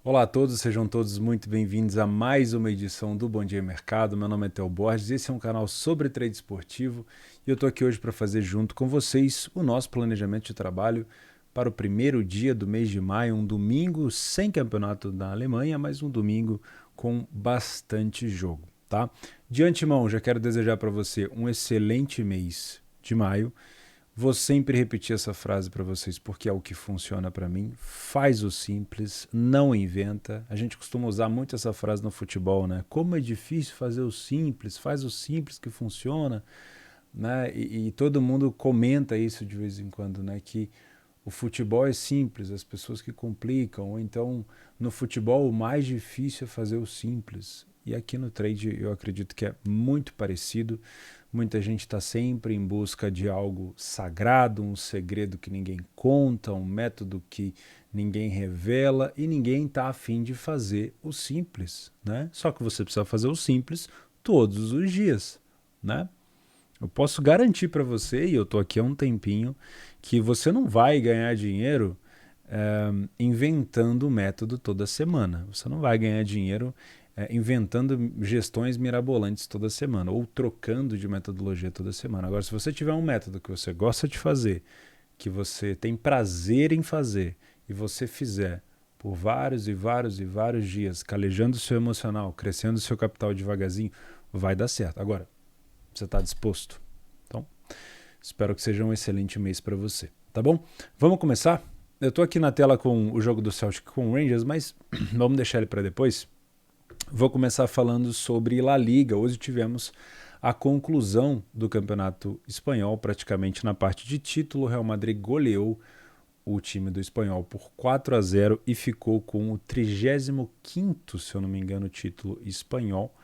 Olá a todos, sejam todos muito bem-vindos a mais uma edição do Bom Dia Mercado. Meu nome é Theo Borges, esse é um canal sobre trade esportivo e eu estou aqui hoje para fazer junto com vocês o nosso planejamento de trabalho para o primeiro dia do mês de maio, um domingo sem campeonato na Alemanha, mas um domingo com bastante jogo, tá? De antemão, já quero desejar para você um excelente mês de maio. Vou sempre repetir essa frase para vocês porque é o que funciona para mim. Faz o simples, não inventa. A gente costuma usar muito essa frase no futebol, né? Como é difícil fazer o simples, faz o simples que funciona, né? E todo mundo comenta isso de vez em quando, né? Que o futebol é simples, as pessoas que complicam, ou então no futebol o mais difícil é fazer o simples. E aqui no trade eu acredito que é muito parecido. Muita gente está sempre em busca de algo sagrado, um segredo que ninguém conta, um método que ninguém revela e ninguém está afim de fazer o simples, né? Só que você precisa fazer o simples todos os dias, né? Eu posso garantir para você, e eu estou aqui há um tempinho, que você não vai ganhar dinheiro inventando o método toda semana. Você não vai ganhar dinheiro inventando gestões mirabolantes toda semana ou trocando de metodologia toda semana. Agora, se você tiver um método que você gosta de fazer, que você tem prazer em fazer e você fizer por vários e vários e vários dias, calejando o seu emocional, crescendo o seu capital devagarzinho, vai dar certo. Agora, você está disposto? Então, espero que seja um excelente mês para você, tá bom? Vamos começar? Eu tô aqui na tela com o jogo do Celtic com o Rangers, mas vamos deixar ele para depois. Vou começar falando sobre La Liga. Hoje tivemos a conclusão do campeonato espanhol, praticamente na parte de título. O Real Madrid goleou o time do espanhol por 4-0 e ficou com o 35º, se eu não me engano, título espanhol.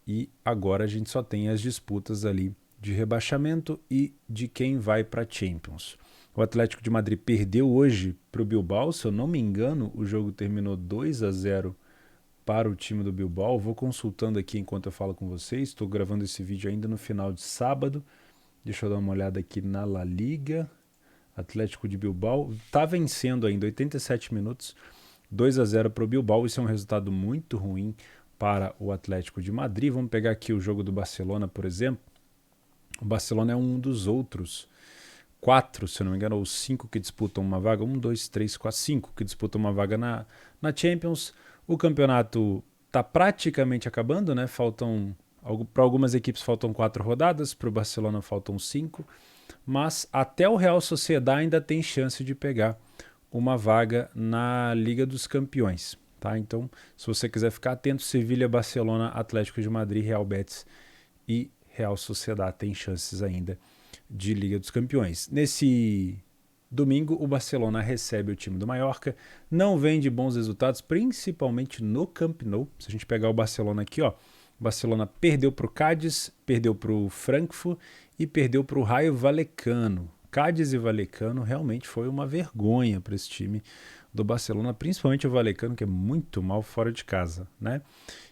E agora a gente só tem as disputas ali de rebaixamento e de quem vai para a Champions. O Atlético de Madrid perdeu hoje para o Bilbao, se eu não me engano, o jogo terminou 2-0 para o time do Bilbao. Vou consultando aqui enquanto eu falo com vocês. Estou gravando esse vídeo ainda no final de sábado. Deixa eu dar uma olhada aqui na La Liga. Atlético de Bilbao está vencendo ainda 87 minutos, 2-0 para o Bilbao. Isso é um resultado muito ruim para o Atlético de Madrid. Vamos pegar aqui o jogo do Barcelona, por exemplo. O Barcelona é um dos outros 4, se eu não me engano, ou 5 que disputam uma vaga. 1, 2, 3, 4, 5 que disputam uma vaga na Champions. O campeonato está praticamente acabando, né? Para algumas equipes faltam 4 rodadas, para o Barcelona faltam 5, mas até o Real Sociedad ainda tem chance de pegar uma vaga na Liga dos Campeões. Tá? Então, se você quiser ficar atento, Sevilha, Barcelona, Atlético de Madrid, Real Betis e Real Sociedad tem chances ainda de Liga dos Campeões. Nesse domingo, o Barcelona recebe o time do Mallorca, não vem de bons resultados, principalmente no Camp Nou. Se a gente pegar o Barcelona aqui, ó, o Barcelona perdeu para o Cádiz, perdeu para o Frankfurt e perdeu para o Rayo Vallecano. Cádiz e Vallecano realmente foi uma vergonha para esse time do Barcelona, principalmente o Vallecano, que é muito mal fora de casa, né?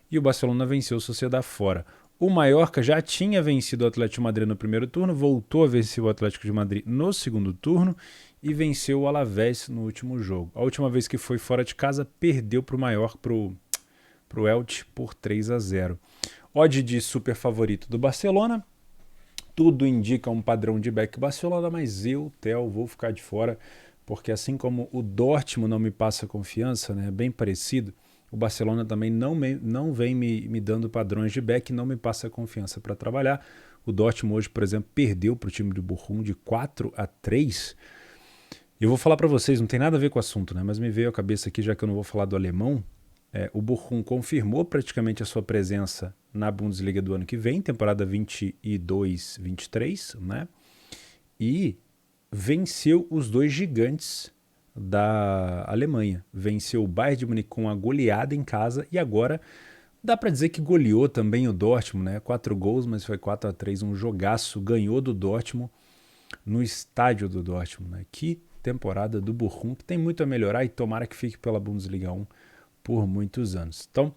E o Barcelona venceu o Sociedad fora. O Mallorca já tinha vencido o Atlético de Madrid no primeiro turno, voltou a vencer o Atlético de Madrid no segundo turno e venceu o Alavés no último jogo. A última vez que foi fora de casa, perdeu para o Mallorca, para o Elche, por 3-0. Odd de super favorito do Barcelona. Tudo indica um padrão de back Barcelona, mas eu, Theo, vou ficar de fora, porque assim como o Dortmund não me passa confiança, né, bem parecido, o Barcelona também não vem me dando padrões de back, não me passa confiança para trabalhar. O Dortmund hoje, por exemplo, perdeu para o time do Bochum de 4-3. Eu vou falar para vocês, não tem nada a ver com o assunto, né? Mas me veio à cabeça aqui, já que eu não vou falar do alemão. O Bochum confirmou praticamente a sua presença na Bundesliga do ano que vem, temporada 22-23, né? E venceu os dois gigantes da Alemanha. Venceu o Bayern de Munique com uma goleada em casa e agora dá para dizer que goleou também o Dortmund, né? 4 gols, mas foi 4-3, um jogaço. Ganhou do Dortmund no estádio do Dortmund, né? Que temporada do Bochum, que tem muito a melhorar e tomara que fique pela Bundesliga 1 por muitos anos. Então,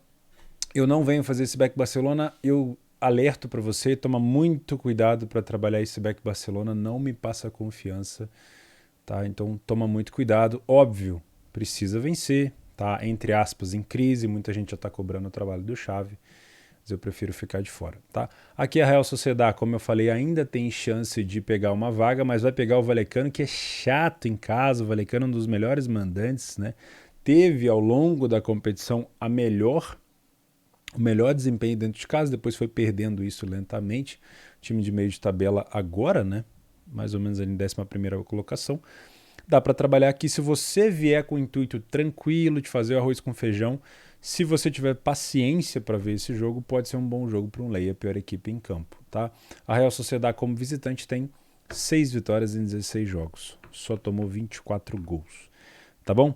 eu não venho fazer esse back Barcelona, eu alerto para você, toma muito cuidado para trabalhar esse back Barcelona, não me passa confiança, tá? Então toma muito cuidado, óbvio, precisa vencer, tá, entre aspas, em crise, muita gente já está cobrando o trabalho do Xavi, mas eu prefiro ficar de fora, tá? Aqui a Real Sociedad, como eu falei, ainda tem chance de pegar uma vaga, mas vai pegar o Vallecano, que é chato em casa. O Vallecano é um dos melhores mandantes, né? Teve ao longo da competição o melhor desempenho dentro de casa, depois foi perdendo isso lentamente. Time de meio de tabela agora, né? Mais ou menos ali em 11ª colocação. Dá para trabalhar aqui se você vier com o intuito tranquilo de fazer o arroz com feijão. Se você tiver paciência para ver esse jogo, pode ser um bom jogo para um Lei, a pior equipe em campo, tá? A Real Sociedad como visitante tem 6 vitórias em 16 jogos. Só tomou 24 gols, tá bom?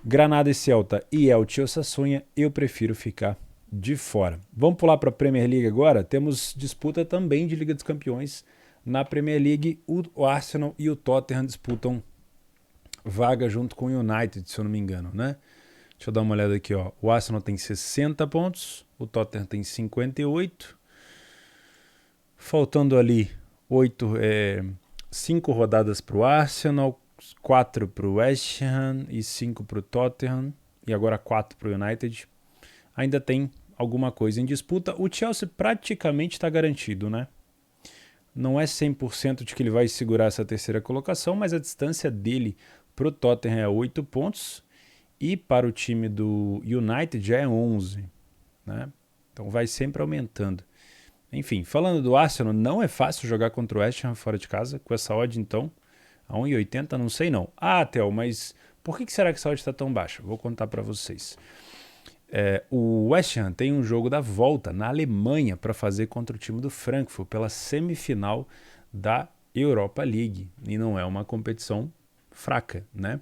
Granada e Celta e Elche e Osasuna, eu prefiro ficar de fora. Vamos pular para a Premier League agora? Temos disputa também de Liga dos Campeões. Na Premier League, o Arsenal e o Tottenham disputam vaga junto com o United, se eu não me engano, né? Deixa eu dar uma olhada aqui, ó. O Arsenal tem 60 pontos, o Tottenham tem 58. Faltando ali 5 rodadas para o Arsenal, 4 para o West Ham e 5 para o Tottenham, e agora 4 para o United. Ainda tem alguma coisa em disputa. O Chelsea praticamente está garantido, né? Não é 100% de que ele vai segurar essa terceira colocação, mas a distância dele para o Tottenham é 8 pontos e para o time do United já é 11, né? Então vai sempre aumentando. Enfim, falando do Arsenal, não é fácil jogar contra o West Ham fora de casa, com essa odd então, a 1,80, não sei não. Ah, Theo, mas por que será que essa odd está tão baixa? Vou contar para vocês. O West Ham tem um jogo da volta na Alemanha para fazer contra o time do Frankfurt pela semifinal da Europa League, e não é uma competição fraca, né?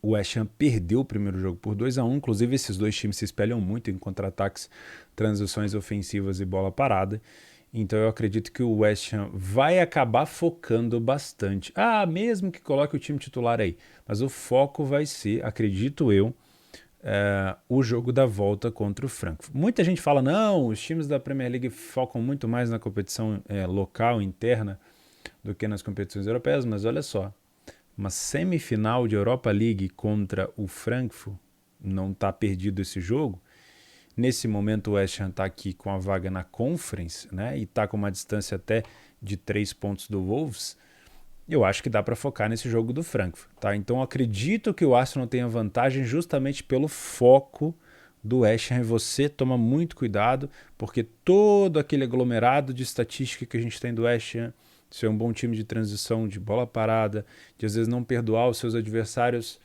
O West Ham perdeu o primeiro jogo por 2-1, inclusive esses dois times se espelham muito em contra-ataques, transições ofensivas e bola parada, então eu acredito que o West Ham vai acabar focando bastante. Mesmo que coloque o time titular aí, mas o foco vai ser, acredito eu, o jogo da volta contra o Frankfurt. Muita gente fala, não, os times da Premier League focam muito mais na competição local, interna, do que nas competições europeias, mas olha só, uma semifinal de Europa League contra o Frankfurt, não está perdido esse jogo. Nesse momento o West Ham está aqui com a vaga na Conference, né, e está com uma distância até de 3 pontos do Wolves. Eu acho que dá para focar nesse jogo do Frankfurt, tá? Então acredito que o Arsenal tenha vantagem justamente pelo foco do West Ham. E você toma muito cuidado, porque todo aquele aglomerado de estatística que a gente tem do West Ham, ser um bom time de transição, de bola parada, de às vezes não perdoar os seus adversários,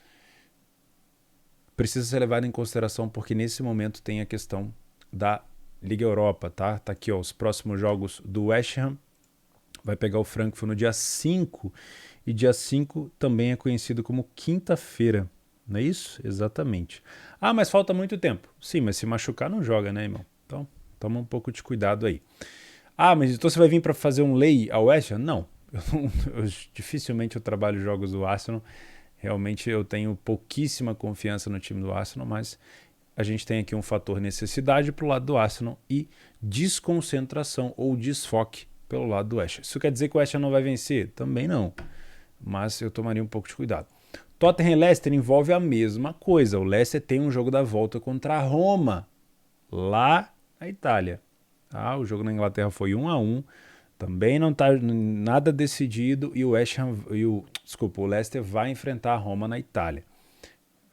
precisa ser levado em consideração, porque nesse momento tem a questão da Liga Europa, tá? Tá aqui, ó, os próximos jogos do West Ham. Vai pegar o Frankfurt no dia 5, e dia 5 também é conhecido como quinta-feira, não é isso? Exatamente. Mas falta muito tempo. Sim, mas se machucar não joga, né, irmão? Então, toma um pouco de cuidado aí. Mas então você vai vir para fazer um lei ao West Ham? Não. Dificilmente eu trabalho jogos do Arsenal. Realmente eu tenho pouquíssima confiança no time do Arsenal, mas a gente tem aqui um fator necessidade para o lado do Arsenal e desconcentração ou desfoque pelo lado do West Ham. Isso quer dizer que o West Ham não vai vencer? Também não, mas eu tomaria um pouco de cuidado. Tottenham e Leicester envolve a mesma coisa. O Leicester tem um jogo da volta contra a Roma, lá na Itália. O jogo na Inglaterra foi 1-1, também não está nada decidido, e o Leicester vai enfrentar a Roma na Itália.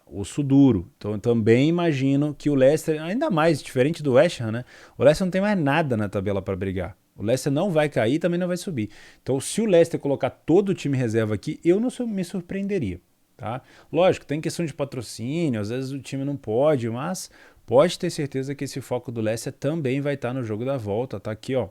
Osso duro. Então eu também imagino que o Leicester, ainda mais diferente do West Ham, né? O Leicester não tem mais nada na tabela para brigar. O Leicester não vai cair, também não vai subir. Então, se o Leicester colocar todo o time reserva aqui, eu não me surpreenderia, tá? Lógico, tem questão de patrocínio, às vezes o time não pode, mas pode ter certeza que esse foco do Leicester também vai estar no jogo da volta, tá aqui, ó.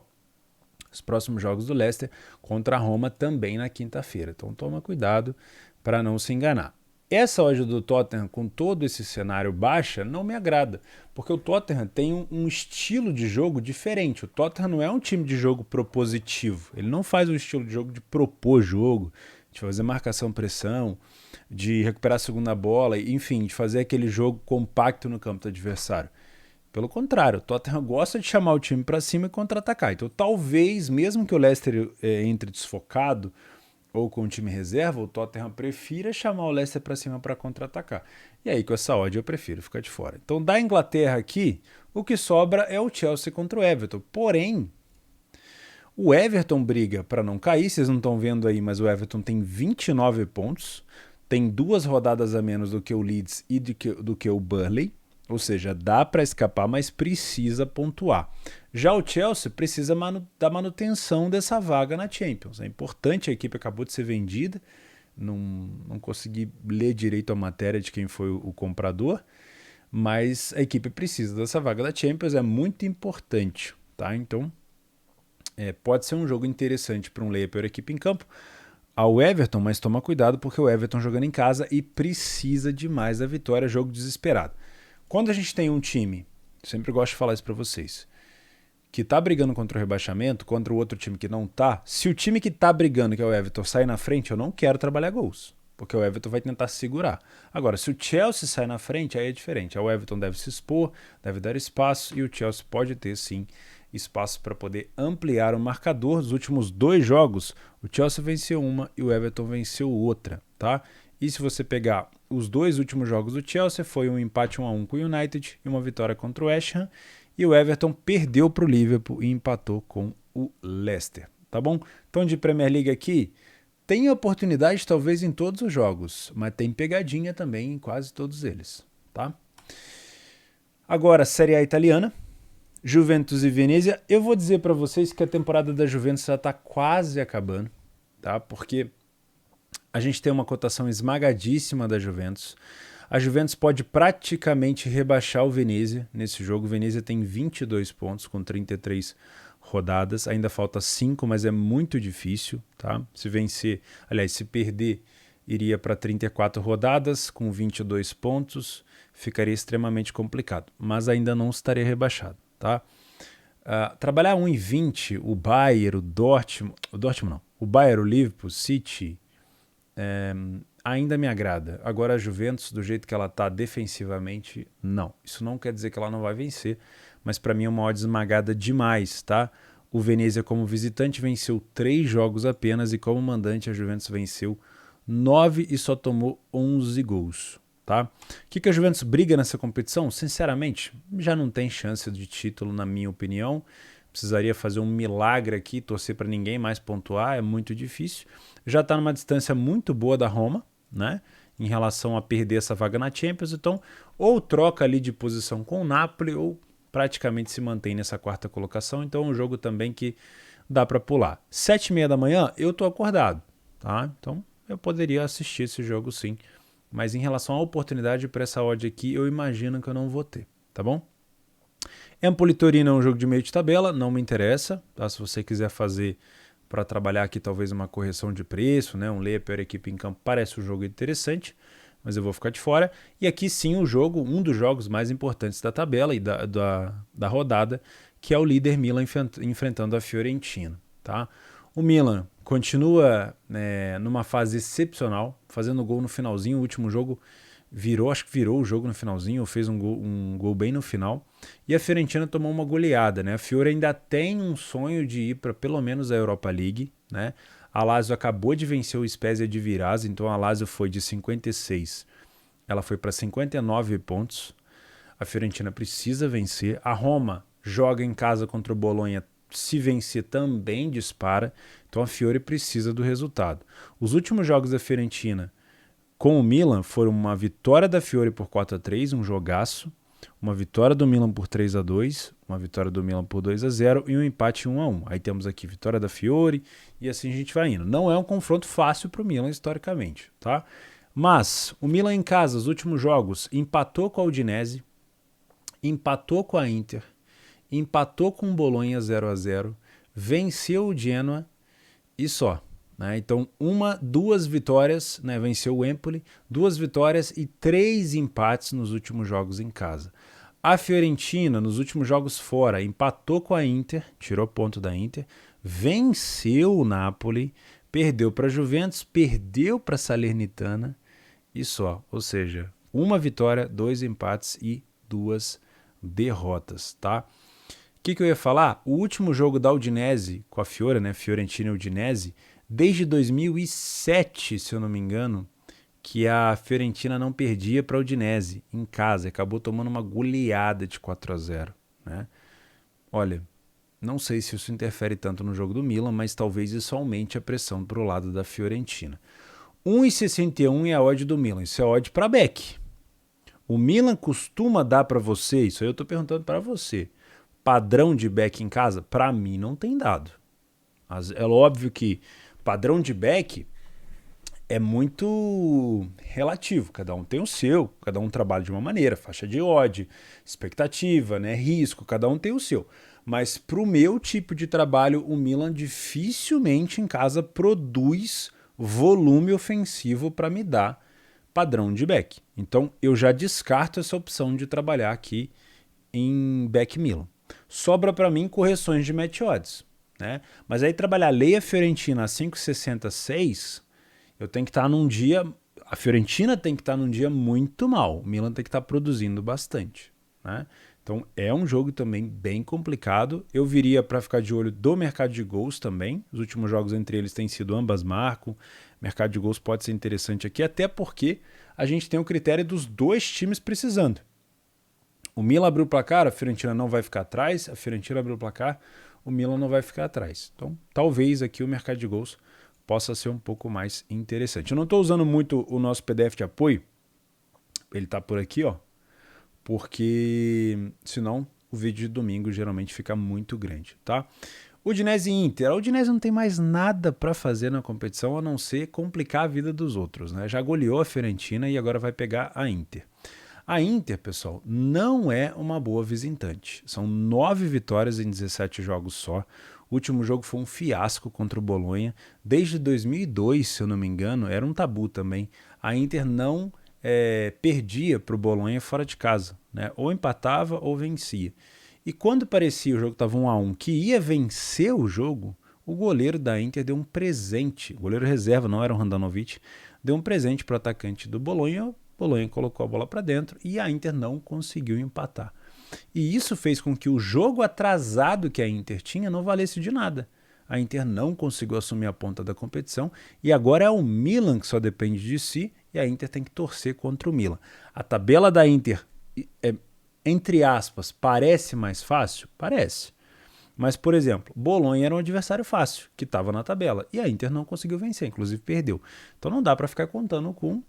Os próximos jogos do Leicester contra a Roma também na quinta-feira. Então, toma cuidado para não se enganar. Essa odd do Tottenham, com todo esse cenário baixa, não me agrada, porque o Tottenham tem um estilo de jogo diferente. O Tottenham não é um time de jogo propositivo, ele não faz um estilo de jogo de propor jogo, de fazer marcação-pressão, de recuperar a segunda bola, enfim, de fazer aquele jogo compacto no campo do adversário. Pelo contrário, o Tottenham gosta de chamar o time para cima e contra-atacar. Então talvez, mesmo que o Leicester entre desfocado, ou com o time reserva, o Tottenham prefira chamar o Leicester para cima para contra-atacar. E aí, com essa odd, eu prefiro ficar de fora. Então, da Inglaterra aqui, o que sobra é o Chelsea contra o Everton. Porém, o Everton briga para não cair, vocês não estão vendo aí, mas o Everton tem 29 pontos, tem 2 rodadas a menos do que o Leeds e do que o Burnley, ou seja, dá para escapar, mas precisa pontuar. Já o Chelsea precisa da manutenção dessa vaga na Champions. É importante, a equipe acabou de ser vendida, não consegui ler direito a matéria de quem foi o comprador, mas a equipe precisa dessa vaga da Champions, é muito importante, tá? Então, pode ser um jogo interessante para um layer pior equipe em campo ao Everton, mas toma cuidado porque o Everton jogando em casa e precisa demais da vitória, jogo desesperado. Quando a gente tem um time, sempre gosto de falar isso para vocês, que tá brigando contra o rebaixamento, contra o outro time que não tá, se o time que tá brigando, que é o Everton, sair na frente, eu não quero trabalhar gols, porque o Everton vai tentar segurar. Agora, se o Chelsea sai na frente, aí é diferente. O Everton deve se expor, deve dar espaço e o Chelsea pode ter, sim, espaço para poder ampliar o marcador. Nos últimos 2 jogos, o Chelsea venceu uma e o Everton venceu outra, tá? E se você pegar os 2 últimos jogos do Chelsea, foi um empate 1-1 com o United e uma vitória contra o West Ham, e o Everton perdeu para o Liverpool e empatou com o Leicester, tá bom? Então, de Premier League aqui, tem oportunidade talvez em todos os jogos, mas tem pegadinha também em quase todos eles, tá? Agora, Série A italiana, Juventus e Venezia. Eu vou dizer para vocês que a temporada da Juventus já está quase acabando, tá? Porque a gente tem uma cotação esmagadíssima da Juventus. A Juventus pode praticamente rebaixar o Venezia nesse jogo. O Venezia tem 22 pontos com 33 rodadas. Ainda falta 5, mas é muito difícil, tá? Se vencer, aliás, se perder, iria para 34 rodadas com 22 pontos. Ficaria extremamente complicado, mas ainda não estaria rebaixado, tá? Trabalhar 1,20, o Bayern, o Bayern, o Liverpool, o City, ainda me agrada. Agora a Juventus, do jeito que ela está defensivamente, não. Isso não quer dizer que ela não vai vencer, mas para mim é uma odd esmagada demais, tá? O Venezia como visitante venceu 3 jogos apenas e como mandante a Juventus venceu 9 e só tomou 11 gols, tá? O que a Juventus briga nessa competição? Sinceramente, já não tem chance de título, na minha opinião. Precisaria fazer um milagre aqui, torcer para ninguém mais pontuar, é muito difícil. Já está numa distância muito boa da Roma, né? Em relação a perder essa vaga na Champions, então ou troca ali de posição com o Napoli ou praticamente se mantém nessa 4ª colocação, então é um jogo também que dá para pular. 7h30 da manhã eu tô acordado, tá? Então eu poderia assistir esse jogo sim, mas em relação à oportunidade para essa odd aqui, eu imagino que eu não vou ter, tá bom? Empoli-Torino é um jogo de meio de tabela, não me interessa, tá? Se você quiser fazer para trabalhar aqui talvez uma correção de preço, né? Um layer pior equipe em campo, parece um jogo interessante, mas eu vou ficar de fora. E aqui sim o jogo, um dos jogos mais importantes da tabela e da rodada, que é o líder Milan enfrentando a Fiorentina, tá? O Milan continua numa fase excepcional, fazendo gol no finalzinho. O último jogo acho que virou o jogo no finalzinho, fez um gol bem no final. E a Fiorentina tomou uma goleada, né? A Fiore ainda tem um sonho de ir para pelo menos a Europa League, né? A Lazio acabou de vencer o Spezia de virada, então a Lazio foi de 56, ela foi para 59 pontos. A Fiorentina precisa vencer. A Roma joga em casa contra o Bolonha, se vencer também dispara. Então a Fiore precisa do resultado. Os últimos jogos da Fiorentina com o Milan foram uma vitória da Fiore por 4-3, um jogaço, uma vitória do Milan por 3-2, uma vitória do Milan por 2-0 e um empate 1-1. Aí temos aqui vitória da Fiore e assim a gente vai indo. Não é um confronto fácil para o Milan historicamente, tá? Mas o Milan em casa, os últimos jogos, empatou com a Udinese, empatou com a Inter, empatou com o Bolonha 0-0, venceu o Genoa e só. Né? Então, 2 vitórias, né? Venceu o Empoli, 2 vitórias e 3 empates nos últimos jogos em casa. A Fiorentina, nos últimos jogos fora, empatou com a Inter, tirou ponto da Inter, venceu o Napoli, perdeu para a Juventus, perdeu para a Salernitana e só. Ou seja, 1 vitória, 2 empates e 2 derrotas, tá? O que eu ia falar? O último jogo da Udinese com a Fiore, né? Fiorentina e Udinese, Desde 2007, se eu não me engano, que a Fiorentina não perdia para a Udinese em casa, acabou tomando uma goleada de 4-0, né? Olha, não sei se isso interfere tanto no jogo do Milan, mas talvez isso aumente a pressão para o lado da Fiorentina. 1,61 é a odd do Milan, isso é odd para back. O Milan costuma dar para você, isso aí eu estou perguntando para você, padrão de back em casa? Para mim não tem dado. É óbvio que padrão de back é muito relativo, cada um tem o seu, cada um trabalha de uma maneira, faixa de odd, expectativa, né, risco, cada um tem o seu. Mas para o meu tipo de trabalho, o Milan dificilmente em casa produz volume ofensivo para me dar padrão de back. Então eu já descarto essa opção de trabalhar aqui em back Milan. Sobra para mim correções de match odds, né? Mas aí trabalhar Leia Fiorentina a 5,66, eu tenho que estar num dia, a Fiorentina tem que estar num dia muito mal, o Milan tem que estar produzindo bastante, né? Então é um jogo também bem complicado. Eu viria para ficar de olho do mercado de gols também. Os últimos jogos entre eles têm sido ambas marcam. O mercado de gols pode ser interessante aqui, até porque a gente tem o critério dos dois times precisando. O Milan abriu o placar, a Fiorentina não vai ficar atrás. A Fiorentina abriu o placar, o Milan não vai ficar atrás. Então talvez aqui o mercado de gols possa ser um pouco mais interessante. Eu não estou usando muito o nosso PDF de apoio. Ele está por aqui, ó. Porque senão o vídeo de domingo geralmente fica muito grande, tá? Udinese e Inter. A Udinese não tem mais nada para fazer na competição a não ser complicar a vida dos outros, né? Já goleou a Fiorentina e agora vai pegar a Inter. A Inter, pessoal, não é uma boa visitante. São 9 vitórias em 17 jogos só. O último jogo foi um fiasco contra o Bolonha. Desde 2002, se eu não me engano, era um tabu também. A Inter não perdia para o Bolonha fora de casa, né? Ou empatava ou vencia. E quando parecia o jogo estava 1-1, que ia vencer o jogo, o goleiro da Inter deu um presente. O goleiro reserva, não era o Handanovic, deu um presente para o atacante do Bolonha. O Bolonha colocou a bola para dentro e a Inter não conseguiu empatar. E isso fez com que o jogo atrasado que a Inter tinha não valesse de nada. A Inter não conseguiu assumir a ponta da competição e agora é o Milan que só depende de si e a Inter tem que torcer contra o Milan. A tabela da Inter, entre aspas, parece mais fácil? Parece. Mas, por exemplo, Bolonha era um adversário fácil, que estava na tabela, e a Inter não conseguiu vencer, inclusive perdeu. Então não dá para ficar contando com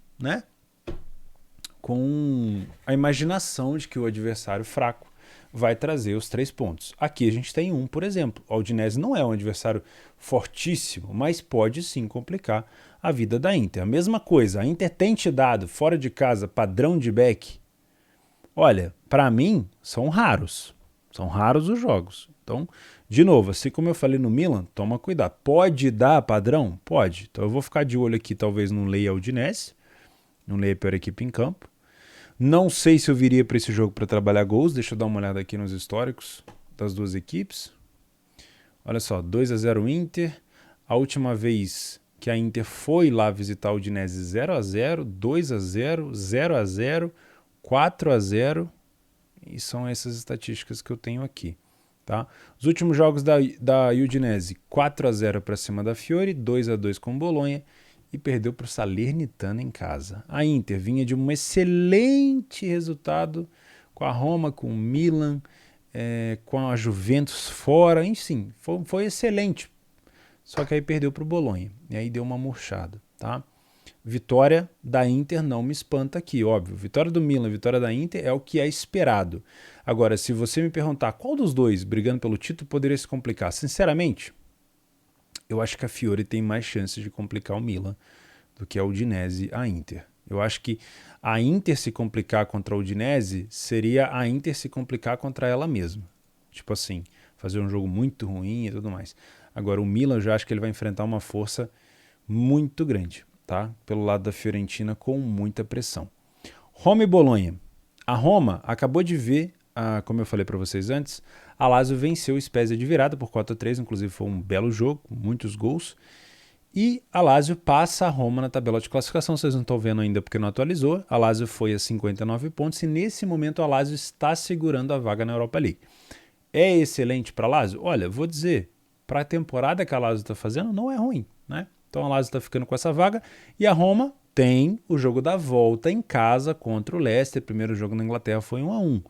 a imaginação de que o adversário fraco vai trazer os 3 pontos. Aqui a gente tem um, por exemplo. O Udinese não é um adversário fortíssimo, mas pode sim complicar a vida da Inter. A mesma coisa, a Inter tem te dado fora de casa padrão de back. Olha, para mim, são raros. São raros os jogos. Então, de novo, assim como eu falei no Milan, toma cuidado. Pode dar padrão? Pode. Então eu vou ficar de olho aqui, talvez não leia o Udinese, não leia a pior equipe em campo. Não sei se eu viria para esse jogo para trabalhar gols. Deixa eu dar uma olhada aqui nos históricos das duas equipes. Olha só, 2-0 Inter. A última vez que a Inter foi lá visitar o Udinese 0-0, 2-0, 0-0, 4-0. E são essas estatísticas que eu tenho aqui. Tá? Os últimos jogos da Udinese, 4-0 para cima da Fiore, 2-2 com o Bolonha e perdeu para o Salernitana em casa. A Inter vinha de um excelente resultado com a Roma, com o Milan, com a Juventus fora, enfim, foi excelente. Só que aí perdeu para o Bolonha e aí deu uma murchada, tá? Vitória da Inter não me espanta aqui, óbvio. Vitória do Milan, vitória da Inter é o que é esperado. Agora, se você me perguntar qual dos dois brigando pelo título poderia se complicar, sinceramente, eu acho que a Fiore tem mais chances de complicar o Milan do que a Udinese a Inter. Eu acho que a Inter se complicar contra a Udinese seria a Inter se complicar contra ela mesma. Tipo assim, fazer um jogo muito ruim e tudo mais. Agora, o Milan eu já acho que ele vai enfrentar uma força muito grande, tá? Pelo lado da Fiorentina com muita pressão. Roma e Bolonha. A Roma acabou de ver, como eu falei para vocês antes, a Lazio venceu o Spezia de virada por 4-3, inclusive foi um belo jogo, muitos gols. E a Lazio passa a Roma na tabela de classificação, vocês não estão vendo ainda porque não atualizou. A Lazio foi a 59 pontos e nesse momento a Lazio está segurando a vaga na Europa League. É excelente para a Lazio? Olha, vou dizer, para a temporada que a Lazio está fazendo, não é ruim. né? Então a Lazio está ficando com essa vaga. E a Roma tem o jogo da volta em casa contra o Leicester. O primeiro jogo na Inglaterra foi 1-1.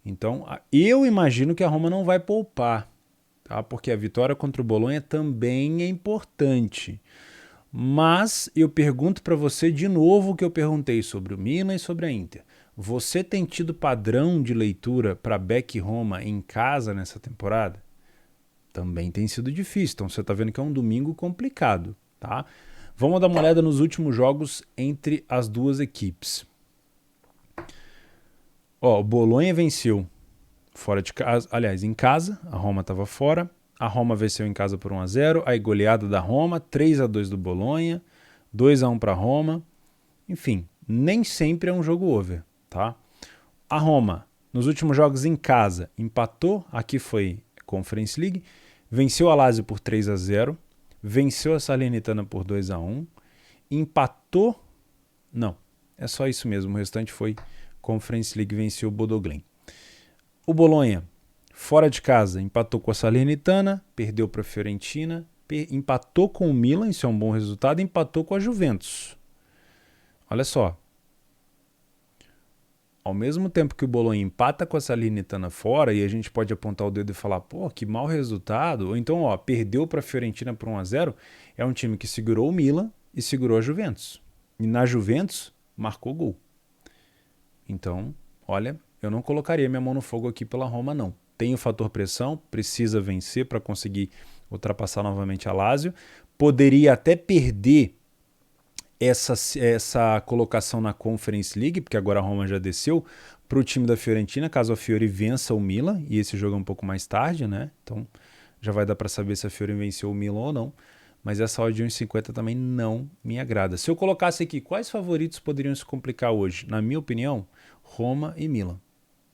Então eu imagino que a Roma não vai poupar, tá? Porque a vitória contra o Bolonha também é importante. Mas eu pergunto para você de novo o que eu perguntei sobre o Milan e sobre a Inter. Você tem tido padrão de leitura para Beck e Roma em casa nessa temporada? Também tem sido difícil, então você está vendo que é um domingo complicado, tá? Vamos dar uma olhada nos últimos jogos entre as duas equipes. Ó, o Bolonha venceu fora de casa, aliás, em casa, a Roma estava fora. A Roma venceu em casa por 1-0, aí goleada da Roma, 3-2 do Bolonha, 2-1 para a Roma. Enfim, nem sempre é um jogo over, tá? A Roma, nos últimos jogos em casa, empatou, aqui foi Conference League, venceu a Lazio por 3-0, venceu a Salernitana por 2-1, empatou, não, é só isso mesmo, o restante foi Conference League, venceu o Bodo Glimt. O Bolonha, fora de casa, empatou com a Salernitana, perdeu para a Fiorentina, empatou com o Milan, isso é um bom resultado, empatou com a Juventus. Olha só. Ao mesmo tempo que o Bolonha empata com a Salernitana fora, e a gente pode apontar o dedo e falar, pô, que mau resultado, ou então, ó, perdeu para a Fiorentina por 1-0, é um time que segurou o Milan e segurou a Juventus. E na Juventus, marcou gol. Então, olha, eu não colocaria minha mão no fogo aqui pela Roma, não. Tem o fator pressão, precisa vencer para conseguir ultrapassar novamente a Lazio. Poderia até perder essa colocação na Conference League, porque agora a Roma já desceu, para o time da Fiorentina, caso a Fiore vença o Milan, e esse jogo é um pouco mais tarde, né? Então já vai dar para saber se a Fiore venceu o Milan ou não. Mas essa odd de 1,50 também não me agrada. Se eu colocasse aqui, quais favoritos poderiam se complicar hoje? Na minha opinião, Roma e Milan,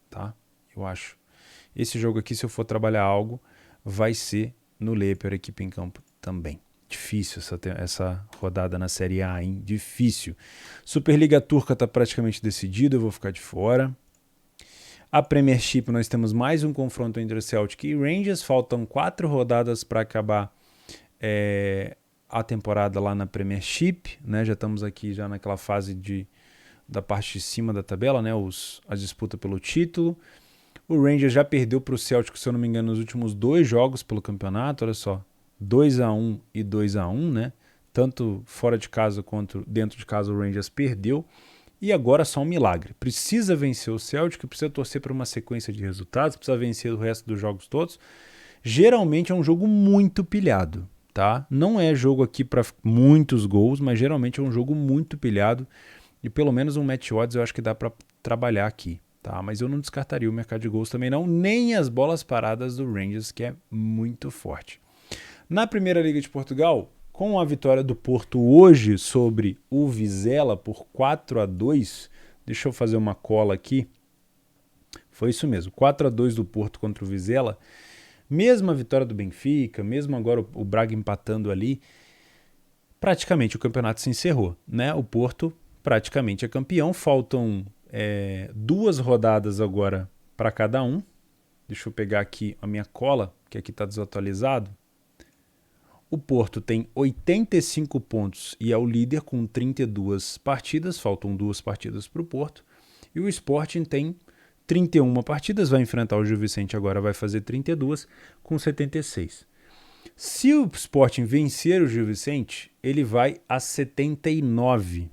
tá? Eu acho. Esse jogo aqui, se eu for trabalhar algo, vai ser no Lepper, equipe em campo também. Difícil essa rodada na Série A, hein? Difícil. Superliga Turca está praticamente decidido, eu vou ficar de fora. A Premiership, nós temos mais um confronto entre Celtic e Rangers. Faltam 4 rodadas para acabar a temporada lá na Premiership, né? Já estamos aqui já naquela fase da parte de cima da tabela, né? A disputa pelo título. O Rangers já perdeu para o Celtic, se eu não me engano, nos últimos 2 jogos pelo campeonato, olha só. 2-1 e 2-1, né? Tanto fora de casa quanto dentro de casa o Rangers perdeu. E agora só um milagre. Precisa vencer o Celtic, precisa torcer para uma sequência de resultados, precisa vencer o resto dos jogos todos. Geralmente é um jogo muito pilhado, tá? Não é jogo aqui para muitos gols, mas geralmente é um jogo muito pilhado. E pelo menos um match odds eu acho que dá para trabalhar aqui, tá? Mas eu não descartaria o mercado de gols também não, nem as bolas paradas do Rangers, que é muito forte. Na Primeira Liga de Portugal, com a vitória do Porto hoje sobre o Vizela por 4-2, deixa eu fazer uma cola aqui, foi isso mesmo, 4-2 do Porto contra o Vizela, mesmo a vitória do Benfica, mesmo agora o Braga empatando ali, praticamente o campeonato se encerrou, né? O Porto praticamente é campeão, faltam 2 rodadas agora para cada um. Deixa eu pegar aqui a minha cola, que aqui está desatualizado. O Porto tem 85 pontos e é o líder com 32 partidas, faltam 2 partidas para o Porto. E o Sporting tem 31 partidas, vai enfrentar o Gil Vicente agora, vai fazer 32 com 76. Se o Sporting vencer o Gil Vicente, ele vai a 79.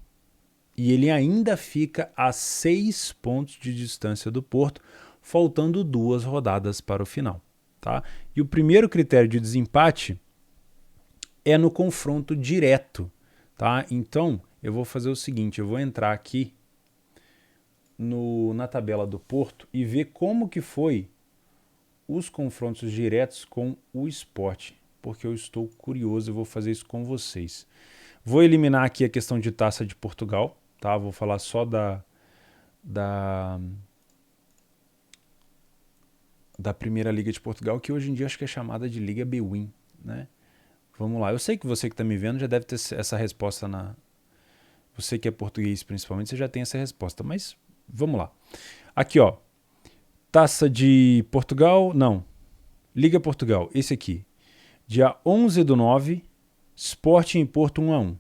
E ele ainda fica a 6 pontos de distância do Porto, faltando 2 rodadas para o final, tá? E o primeiro critério de desempate é no confronto direto, tá? Então, eu vou fazer o seguinte, eu vou entrar aqui na tabela do Porto e ver como que foi os confrontos diretos com o Sport, porque eu estou curioso e vou fazer isso com vocês. Vou eliminar aqui a questão de Taça de Portugal, tá? Vou falar só da Primeira Liga de Portugal, que hoje em dia acho que é chamada de Liga Bwin, né? Vamos lá, eu sei que você que está me vendo já deve ter essa resposta Você que é português principalmente, você já tem essa resposta, mas vamos lá. Aqui, ó, Taça de Portugal, não, Liga Portugal, esse aqui. Dia 11/9, Sporting e Porto 1-1.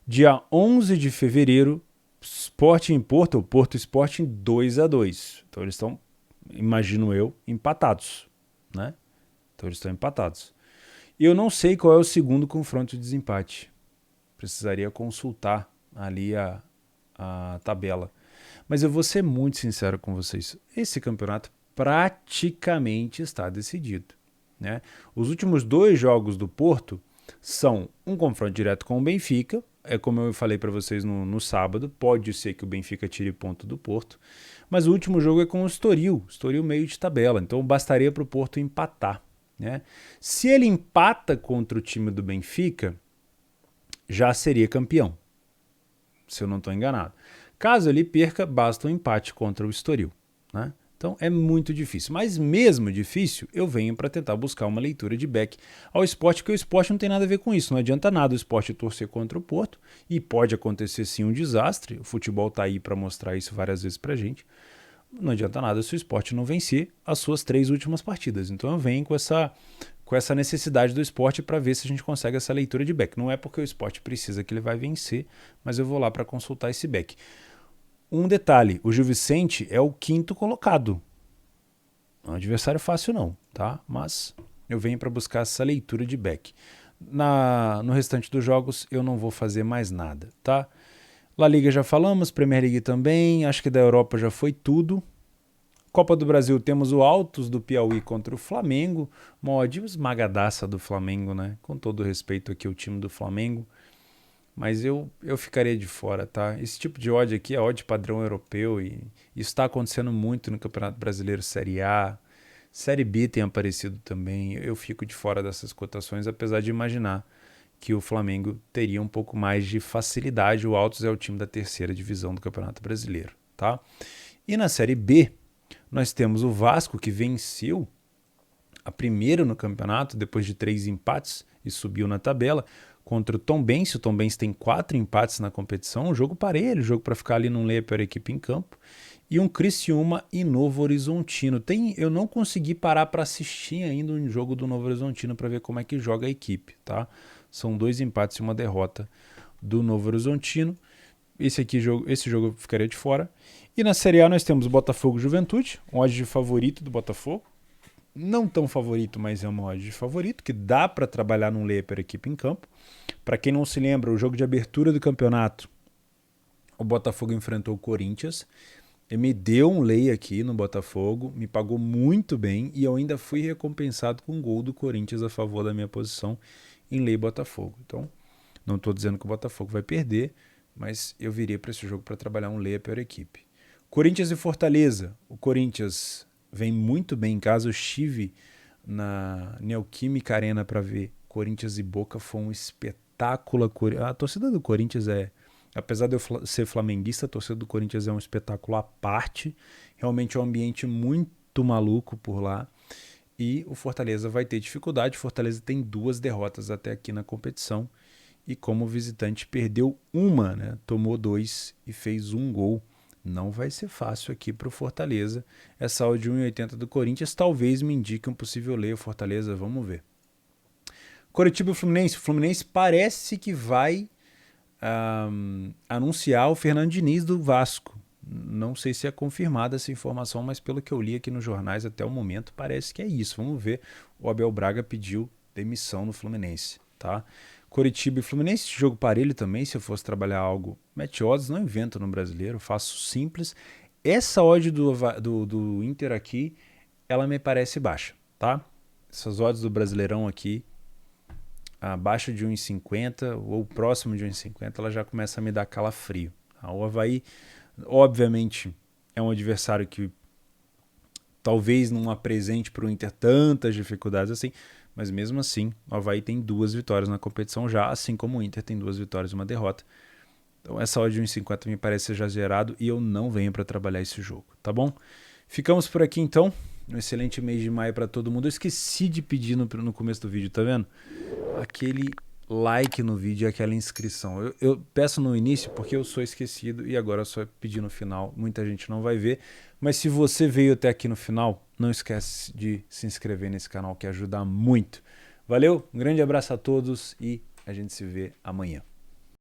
Dia 11 de fevereiro, Sporting e Porto, ou Porto Sporting 2-2. Então eles estão, imagino eu, empatados, né? Então eles estão empatados. E eu não sei qual é o segundo confronto de desempate. Precisaria consultar ali a tabela. Mas eu vou ser muito sincero com vocês. Esse campeonato praticamente está decidido, né? Os últimos 2 jogos do Porto são um confronto direto com o Benfica. É como eu falei para vocês no sábado. Pode ser que o Benfica tire ponto do Porto. Mas o último jogo é com o Estoril. Estoril meio de tabela. Então bastaria para o Porto empatar, né? Se ele empata contra o time do Benfica, já seria campeão, se eu não estou enganado. Caso ele perca, basta um empate contra o Estoril, né? Então é muito difícil. Mas mesmo difícil, eu venho para tentar buscar uma leitura de back ao Sport, porque o Sport não tem nada a ver com isso. Não adianta nada o Sport torcer contra o Porto, e pode acontecer sim um desastre. O futebol está aí para mostrar isso várias vezes para a gente. Não adianta nada se o Sport não vencer as suas 3 últimas partidas. Então eu venho com essa necessidade do Sport para ver se a gente consegue essa leitura de back. Não é porque o Sport precisa que ele vai vencer, mas eu vou lá para consultar esse back. Um detalhe, o Gil Vicente é o 5º colocado. Não é um adversário fácil não, tá? Mas eu venho para buscar essa leitura de back. No restante dos jogos eu não vou fazer mais nada, tá? La Liga já falamos, Premier League também, acho que da Europa já foi tudo. Copa do Brasil temos o Altos do Piauí contra o Flamengo, uma odd esmagadaça do Flamengo, né? Com todo respeito aqui ao time do Flamengo, mas eu ficaria de fora, tá? Esse tipo de odd aqui é odd padrão europeu e isso está acontecendo muito no Campeonato Brasileiro Série A, Série B tem aparecido também. Eu fico de fora dessas cotações, apesar de imaginar que o Flamengo teria um pouco mais de facilidade. O Altos é o time da 3ª divisão do Campeonato Brasileiro, tá? E na Série B, nós temos o Vasco, que venceu a primeira no campeonato, depois de 3 empates, e subiu na tabela, contra o Tombense. O Tombense tem 4 empates na competição, um jogo parelho, jogo para ficar ali num lei a pior equipe em campo. E um Criciúma e Novo Horizontino. Eu não consegui parar para assistir ainda um jogo do Novo Horizontino para ver como é que joga a equipe, tá? São 2 empates e uma derrota do Novo Horizontino. Esse jogo eu ficaria de fora. E na Série A nós temos Botafogo e Juventude, um odd de favorito do Botafogo. Não tão favorito, mas é uma odd de favorito, que dá para trabalhar num lay per equipe em campo. Para quem não se lembra, o jogo de abertura do campeonato, o Botafogo enfrentou o Corinthians. Ele me deu um lay aqui no Botafogo, me pagou muito bem e eu ainda fui recompensado com um gol do Corinthians a favor da minha posição em lay Botafogo. Então, não estou dizendo que o Botafogo vai perder, mas eu viria para esse jogo para trabalhar um lay a pior equipe. Corinthians e Fortaleza. O Corinthians vem muito bem em casa. Eu estive na Neoquímica Arena para ver Corinthians e Boca. Foi um espetáculo. A torcida do Corinthians apesar de eu ser flamenguista, a torcida do Corinthians é um espetáculo à parte. Realmente é um ambiente muito maluco por lá. E o Fortaleza vai ter dificuldade. O Fortaleza tem 2 derrotas até aqui na competição. E como visitante perdeu uma, né? Tomou 2 e fez 1 gol. Não vai ser fácil aqui para o Fortaleza. Essa odd de 1,80 do Corinthians talvez me indique um possível lay. O Fortaleza, vamos ver. Coritiba e Fluminense. O Fluminense parece que vai anunciar o Fernando Diniz do Vasco. Não sei se é confirmada essa informação, mas pelo que eu li aqui nos jornais até o momento, parece que é isso. Vamos ver. O Abel Braga pediu demissão no Fluminense, tá? Coritiba e Fluminense, jogo parelho também. Se eu fosse trabalhar algo, match odds, não invento no brasileiro, faço simples. Essa odd do Inter aqui, ela me parece baixa, tá? Essas odds do Brasileirão aqui, abaixo de 1,50 ou próximo de 1,50, ela já começa a me dar calafrio. O Avaí, obviamente, é um adversário que talvez não apresente para o Inter tantas dificuldades assim, mas mesmo assim, o Avaí tem 2 vitórias na competição já, assim como o Inter tem 2 vitórias e uma derrota. Então essa odd de 1,50 me parece exagerado e eu não venho para trabalhar esse jogo, tá bom? Ficamos por aqui então. Um excelente mês de maio para todo mundo. Eu esqueci de pedir no começo do vídeo, tá vendo? Aquele like no vídeo e aquela inscrição. Eu peço no início porque eu sou esquecido e agora só pedir no final. Muita gente não vai ver. Mas se você veio até aqui no final, não esquece de se inscrever nesse canal que ajuda muito Valeu, um grande abraço a todos e a gente se vê amanhã.